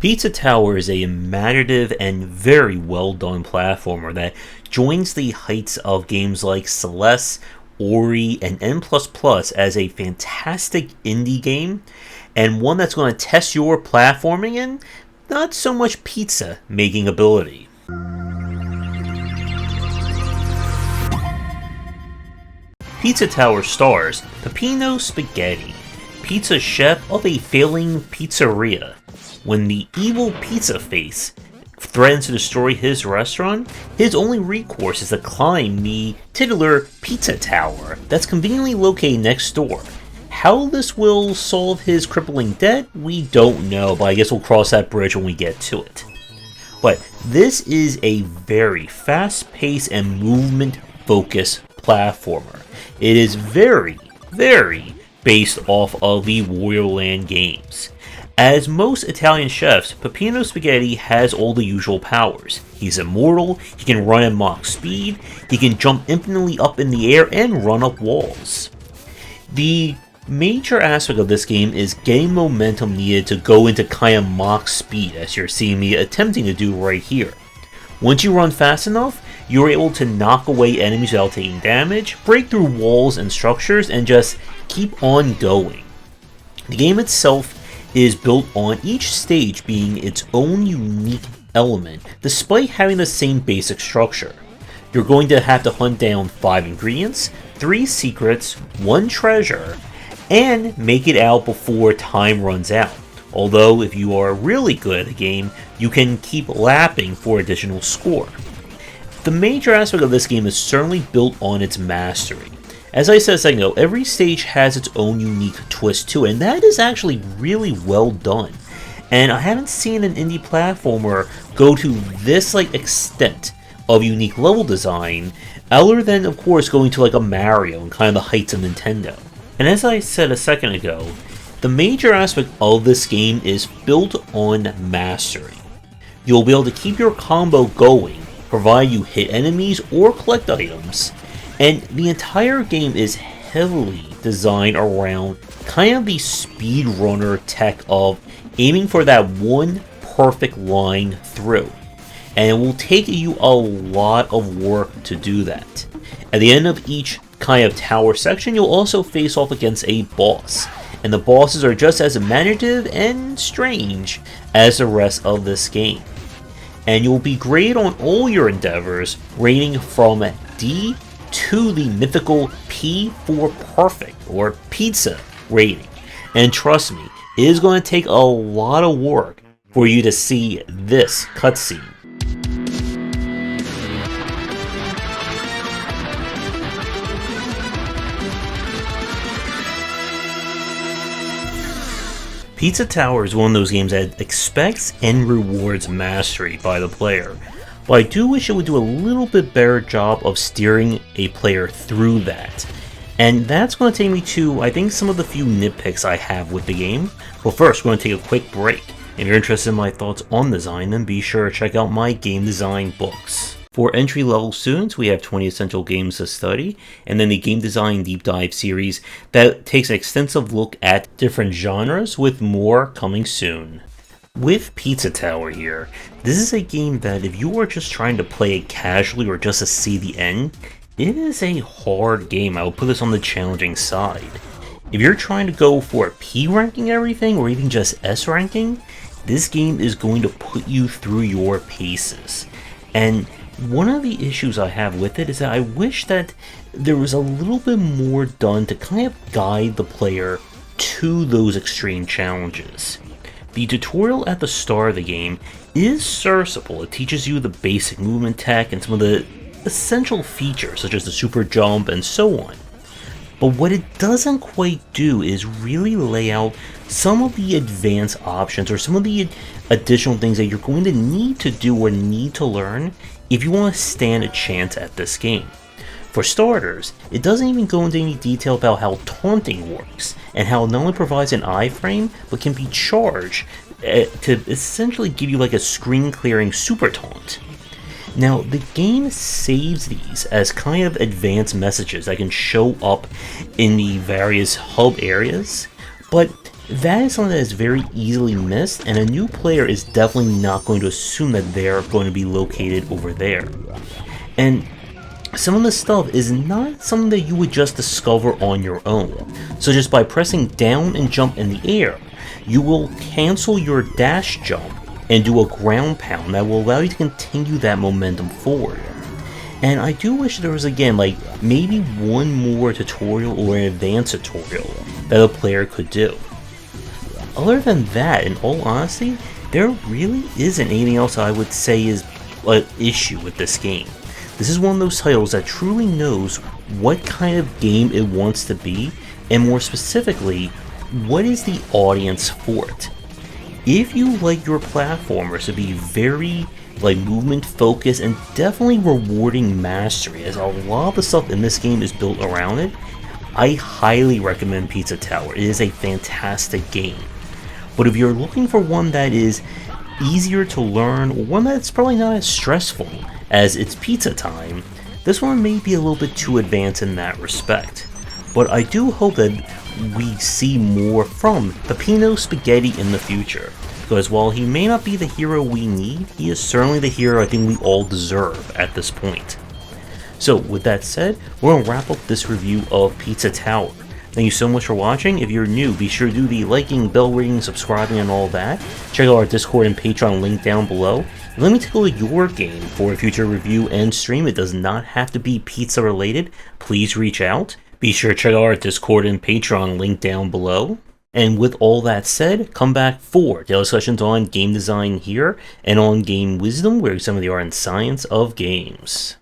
Pizza Tower is a imaginative and very well done platformer that joins the heights of games like Celeste, Ori, and N++ as a fantastic indie game, and one that's going to test your platforming and not so much pizza making ability. Pizza Tower stars Peppino Spaghetti, pizza chef of a failing pizzeria. When the evil pizza face threatens to destroy his restaurant, his only recourse is to climb the titular Pizza Tower that's conveniently located next door. How this will solve his crippling debt, we don't know, but I guess we'll cross that bridge when we get to it. But this is a very fast-paced and movement-focused platformer. It is very based off of the Wario Land games. As most Italian chefs, Peppino Spaghetti has all the usual powers. He's immortal, he can run at Mach speed, he can jump infinitely up in the air and run up walls. The major aspect of this game is getting momentum needed to go into kind of Mach speed, as you're seeing me attempting to do right here. Once you run fast enough, you're able to knock away enemies without taking damage, break through walls and structures, and just keep on going. The game itself is built on each stage being its own unique element, despite having the same basic structure. You're going to have to hunt down 5 ingredients, 3 secrets, 1 treasure, and make it out before time runs out. Although, if you are really good at the game, you can keep lapping for additional score. The major aspect of this game is certainly built on its mastery. As I said a second ago, every stage has its own unique twist to it, and that is actually really well done. And I haven't seen an indie platformer go to this extent of unique level design, other than of course going to a Mario and kind of the heights of Nintendo. And as I said a second ago, the major aspect of this game is built on mastery. You'll be able to keep your combo going, provided you hit enemies or collect items. And the entire game is heavily designed around kind of the speedrunner tech of aiming for that one perfect line through. And it will take you a lot of work to do that. At the end of each kind of tower section, you'll also face off against a boss. And the bosses are just as imaginative and strange as the rest of this game. And you'll be graded on all your endeavors, rating from D to the mythical P for perfect, or pizza rating. And trust me, it is going to take a lot of work for you to see this cutscene. Pizza Tower is one of those games that expects and rewards mastery by the player. But I do wish it would do a little bit better job of steering a player through that. And that's going to take me to, I think, some of the few nitpicks I have with the game. But first, we're going to take a quick break. If you're interested in my thoughts on design, then be sure to check out my game design books. For entry-level students, we have 20 Essential Games to Study, and then the Game Design Deep Dive series that takes an extensive look at different genres, with more coming soon. With Pizza Tower here, this is a game that if you are just trying to play it casually or just to see the end, it is a hard game. I will put this on the challenging side. If you're trying to go for P ranking everything or even just S ranking, this game is going to put you through your paces. And one of the issues I have with it is that I wish that there was a little bit more done to kind of guide the player to those extreme challenges. The tutorial at the start of the game is serviceable. It teaches you the basic movement tech and some of the essential features such as the super jump and so on. But what it doesn't quite do is really lay out some of the advanced options or some of the additional things that you're going to need to do or need to learn if you want to stand a chance at this game. For starters, it doesn't even go into any detail about how taunting works, and how it not only provides an iframe, but can be charged to essentially give you a screen clearing super taunt. Now, the game saves these as kind of advanced messages that can show up in the various hub areas, but That is something that is very easily missed, and a new player is definitely not going to assume that they're going to be located over there. And some of the stuff is not something that you would just discover on your own. So just by pressing down and jump in the air, you will cancel your dash jump and do a ground pound that will allow you to continue that momentum forward. And I do wish there was, again, like maybe one more tutorial or an advanced tutorial that a player could do. Other than that, in all honesty, there really isn't anything else I would say is an issue with this game. This is one of those titles that truly knows what kind of game it wants to be, and more specifically, what is the audience for it. If you like your platformers to be very movement focused and definitely rewarding mastery, as a lot of the stuff in this game is built around it, I highly recommend Pizza Tower. It is a fantastic game. But if you're looking for one that is easier to learn, or one that's probably not as stressful as it's pizza time, this one may be a little bit too advanced in that respect. But I do hope that we see more from Peppino Spaghetti in the future, because while he may not be the hero we need, he is certainly the hero I think we all deserve at this point. So with that said, we're going to wrap up this review of Pizza Tower. Thank you so much for watching. If you're new, be sure to do the liking, bell ringing, subscribing, and all that. Check out our Discord and Patreon link down below. And let me tackle your game for a future review and stream. It does not have to be pizza related. Please reach out. Be sure to check out our Discord and Patreon link down below. And with all that said, come back for daily discussions on game design here and on game wisdom, where we examine the art and science of games.